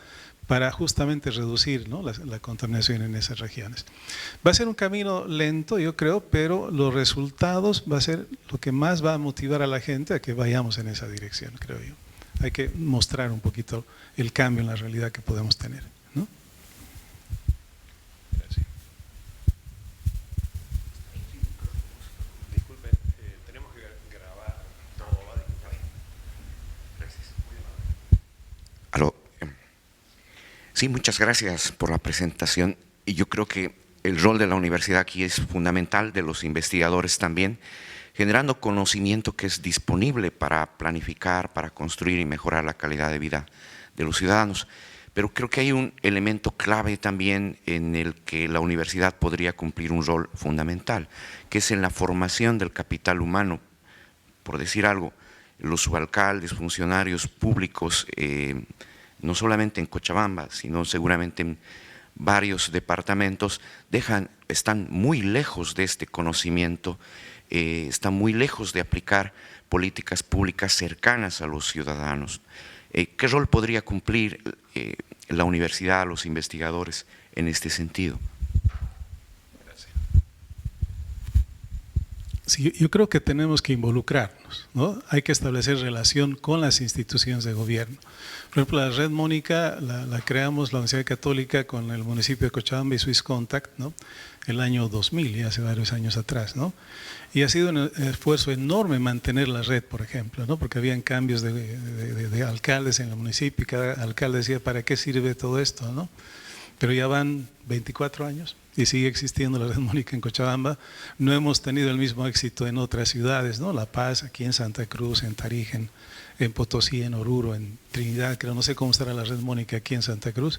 para justamente reducir, ¿no?, la contaminación en esas regiones. Va a ser un camino lento, yo creo, pero los resultados va a ser lo que más va a motivar a la gente a que vayamos en esa dirección, creo yo. Hay que mostrar un poquito el cambio en la realidad que podemos tener, ¿no? Gracias. Disculpen, tenemos que grabar todo, ¿va? Gracias. Aló. Sí, muchas gracias por la presentación. Y yo creo que el rol de la universidad aquí es fundamental, de los investigadores también, generando conocimiento que es disponible para planificar, para construir y mejorar la calidad de vida de los ciudadanos. Pero creo que hay un elemento clave también en el que la universidad podría cumplir un rol fundamental, que es en la formación del capital humano. Por decir algo, los subalcaldes, funcionarios públicos, no solamente en Cochabamba, sino seguramente en varios departamentos, están muy lejos de este conocimiento, están muy lejos de aplicar políticas públicas cercanas a los ciudadanos. ¿Qué rol podría cumplir la universidad, los investigadores en este sentido? Sí, yo creo que tenemos que involucrarnos, ¿no? Hay que establecer relación con las instituciones de gobierno. Por ejemplo, la Red Mónica la creamos la Universidad Católica con el municipio de Cochabamba y Swiss Contact, ¿no?, el año 2000, ya hace varios años atrás, ¿no? Y ha sido un esfuerzo enorme mantener la red, por ejemplo, ¿no?, porque habían cambios de alcaldes en el municipio y cada alcalde decía, ¿para qué sirve todo esto?, ¿no? Pero ya van 24 años y sigue existiendo la Red Mónica en Cochabamba. No hemos tenido el mismo éxito en otras ciudades, ¿no? La Paz, aquí en Santa Cruz, en Tarija, en Potosí, en Oruro, en Trinidad, creo, no sé cómo estará la Red Mónica aquí en Santa Cruz.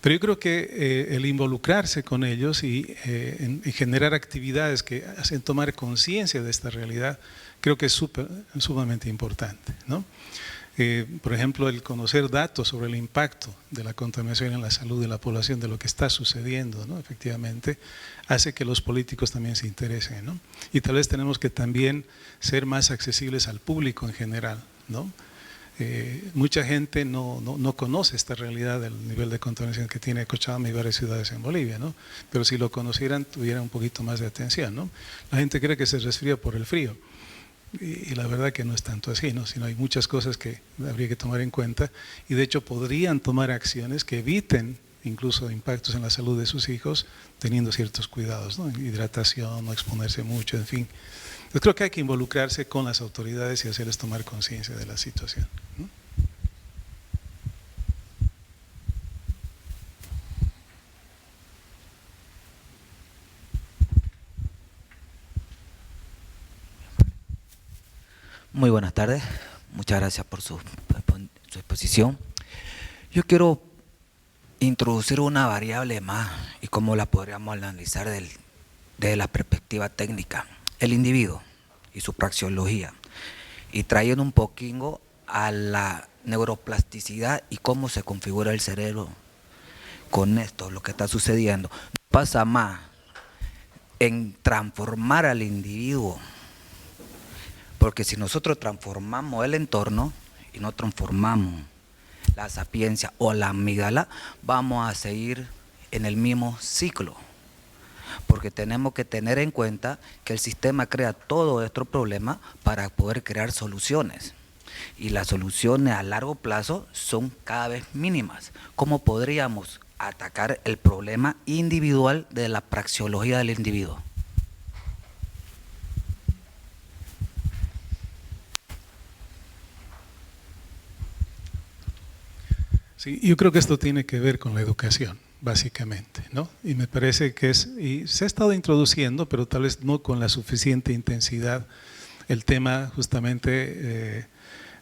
Pero yo creo que el involucrarse con ellos y generar actividades que hacen tomar conciencia de esta realidad, creo que es sumamente importante, ¿no? Por ejemplo, el conocer datos sobre el impacto de la contaminación en la salud de la población, de lo que está sucediendo, ¿no?, efectivamente, hace que los políticos también se interesen, ¿no? Y tal vez tenemos que también ser más accesibles al público en general, ¿no? Mucha gente no conoce esta realidad del nivel de contaminación que tiene Cochabamba y varias ciudades en Bolivia, ¿no? Pero si lo conocieran, tuvieran un poquito más de atención, ¿no? La gente cree que se resfría por el frío. Y la verdad que no es tanto así, ¿no?, sino hay muchas cosas que habría que tomar en cuenta y de hecho podrían tomar acciones que eviten incluso impactos en la salud de sus hijos teniendo ciertos cuidados, ¿no?, hidratación, no exponerse mucho, en fin. Entonces creo que hay que involucrarse con las autoridades y hacerles tomar conciencia de la situación, ¿no? Muy buenas tardes, muchas gracias por su exposición. Yo quiero introducir una variable más y cómo la podríamos analizar desde la perspectiva técnica, el individuo y su praxeología, y trayendo un poquito a la neuroplasticidad y cómo se configura el cerebro con esto, lo que está sucediendo. Pasa más en transformar al individuo, porque si nosotros transformamos el entorno y no transformamos la sapiencia o la amígdala, vamos a seguir en el mismo ciclo. Porque tenemos que tener en cuenta que el sistema crea todos estos problemas para poder crear soluciones. Y las soluciones a largo plazo son cada vez mínimas. ¿Cómo podríamos atacar el problema individual de la praxeología del individuo? Sí, yo creo que esto tiene que ver con la educación, básicamente, ¿no? Y me parece que y se ha estado introduciendo, pero tal vez no con la suficiente intensidad, el tema justamente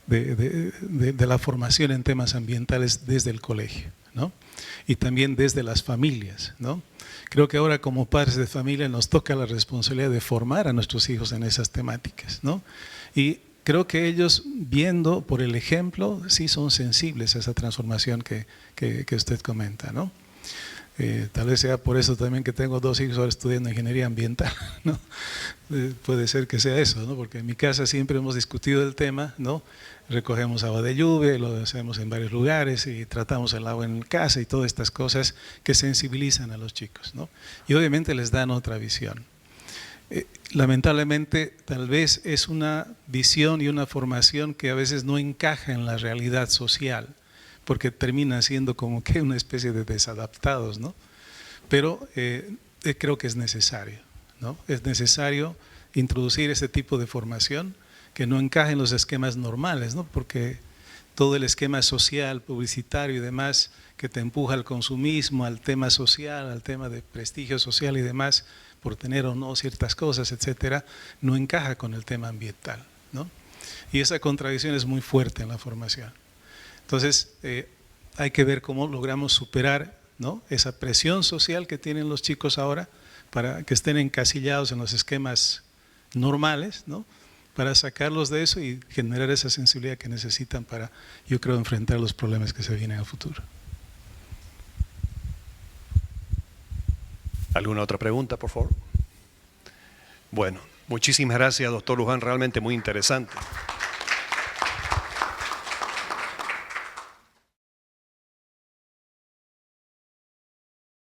de la formación en temas ambientales desde el colegio, ¿no? Y también desde las familias, ¿no? Creo que ahora como padres de familia nos toca la responsabilidad de formar a nuestros hijos en esas temáticas, ¿no? Y creo que ellos, viendo por el ejemplo, sí son sensibles a esa transformación que usted comenta, ¿no? Tal vez sea por eso también que tengo 2 hijos ahora estudiando ingeniería ambiental, ¿no? Puede ser que sea eso, ¿no? Porque en mi casa siempre hemos discutido el tema, ¿no? Recogemos agua de lluvia, lo hacemos en varios lugares y tratamos el agua en casa y todas estas cosas que sensibilizan a los chicos, ¿no? Y obviamente les dan otra visión. Lamentablemente, tal vez es una visión y una formación que a veces no encaja en la realidad social, porque terminan siendo como que una especie de desadaptados, ¿no? Pero creo que es necesario, ¿no? Es necesario introducir ese tipo de formación que no encaje en los esquemas normales, ¿no? Porque todo el esquema social, publicitario y demás que te empuja al consumismo, al tema social, al tema de prestigio social y demás, por tener o no ciertas cosas, etcétera, no encaja con el tema ambiental, ¿no? Y esa contradicción es muy fuerte en la formación. Entonces, hay que ver cómo logramos superar, ¿no?, esa presión social que tienen los chicos ahora para que estén encasillados en los esquemas normales, ¿no?, para sacarlos de eso y generar esa sensibilidad que necesitan para, yo creo, enfrentar los problemas que se vienen a futuro. ¿Alguna otra pregunta, por favor? Bueno, muchísimas gracias, doctor Luján, realmente muy interesante.